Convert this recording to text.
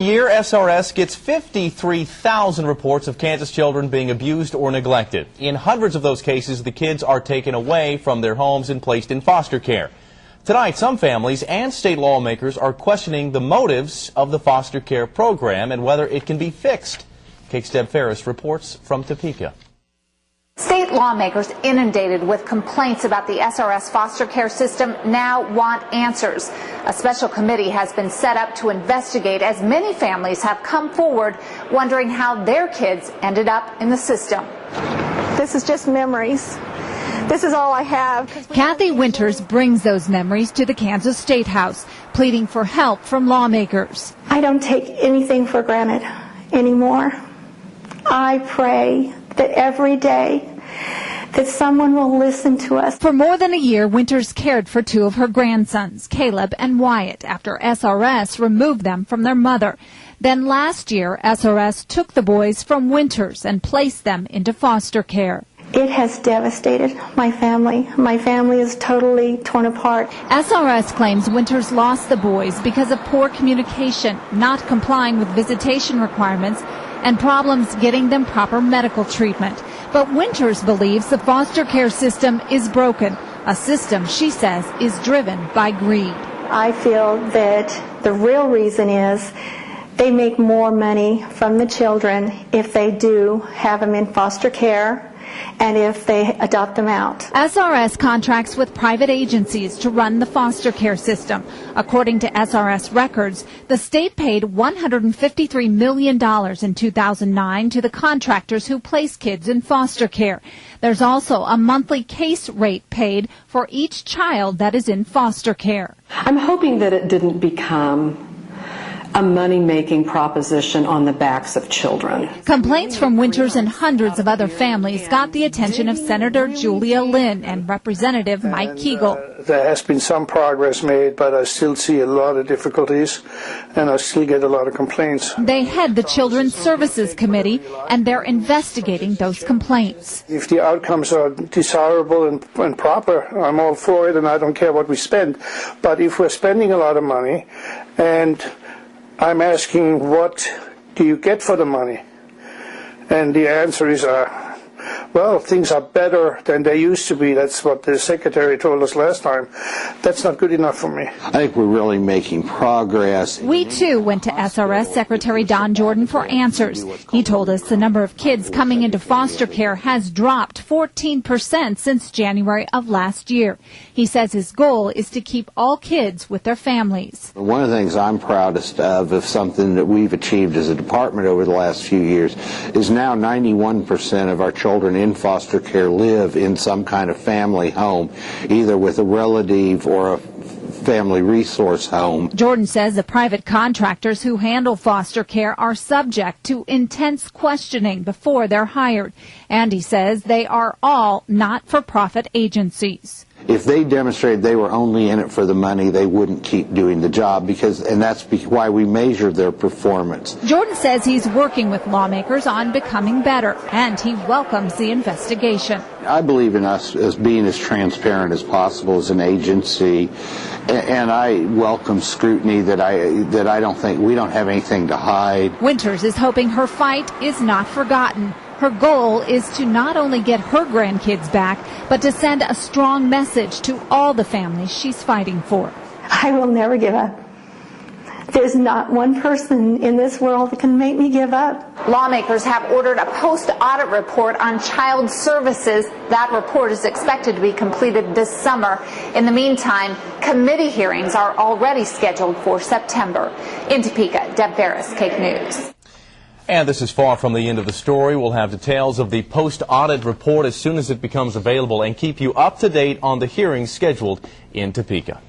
Year SRS gets 53,000 reports of Kansas children being abused or neglected. In hundreds of those cases, the kids are taken away from their homes and placed in foster care. Tonight, some families and state lawmakers are questioning the motives of the foster care program and whether it can be fixed. KAKE's Deb Ferris reports from Topeka. State lawmakers inundated with complaints about the SRS foster care system now want answers. A special committee has been set up to investigate as many families have come forward wondering how their kids ended up in the system. This is just memories. This is all I have. Kathy Winters brings those memories to the Kansas State House, pleading for help from lawmakers. I don't take anything for granted anymore. I pray that every day that someone will listen to us. For more than a year, Winters cared for two of her grandsons, Caleb and Wyatt, after SRS removed them from their mother. Then last year, SRS took the boys from Winters and placed them into foster care. It has devastated my family. My family is totally torn apart. SRS claims Winters lost the boys because of poor communication, not complying with visitation requirements, and problems getting them proper medical treatment. But Winters believes the foster care system is broken, a system she says is driven by greed. I feel that the real reason is they make more money from the children if they do have them in foster care and if they adopt them out. SRS contracts with private agencies to run the foster care system. According to SRS records, the state paid $153 million in 2009 to the contractors who place kids in foster care. There's also a monthly case rate paid for each child that is in foster care. I'm hoping that it didn't become a money-making proposition on the backs of children. Complaints from Winters and hundreds of other families got the attention of Senator Julia Lynn and Representative Mike Keegle. There has been some progress made, but I still see a lot of difficulties, and I still get a lot of complaints. They head the Children's Services Committee, and they're investigating those complaints. If the outcomes are desirable and proper, I'm all for it, and I don't care what we spend. But if we're spending a lot of money, and I'm asking, what do you get for the money? And the answer is, well, things are better than they used to be. That's what the secretary told us last time. That's not good enough for me. I think we're really making progress. We, too, went to SRS Secretary Don Jordan for answers. He told us the number of kids coming into foster care has dropped 14% since January of last year. He says his goal is to keep all kids with their families. One of the things I'm proudest of something that we've achieved as a department over the last few years, is now 91% of our children in foster care live in some kind of family home, either with a relative or a family resource home. Jordan says the private contractors who handle foster care are subject to intense questioning before they're hired. And he says they are all not-for-profit agencies. If they demonstrated they were only in it for the money, they wouldn't keep doing the job, and that's why we measure their performance. Jordan says he's working with lawmakers on becoming better, and he welcomes the investigation. I believe in us as being as transparent as possible as an agency, and I welcome scrutiny that I don't think we don't have anything to hide. Winters is hoping her fight is not forgotten. Her goal is to not only get her grandkids back, but to send a strong message to all the families she's fighting for. I will never give up. There's not one person in this world that can make me give up. Lawmakers have ordered a post-audit report on child services. That report is expected to be completed this summer. In the meantime, committee hearings are already scheduled for September. In Topeka, Deb Ferris, KAKE News. And this is far from the end of the story. We'll have details of the post-audit report as soon as it becomes available and keep you up to date on the hearings scheduled in Topeka.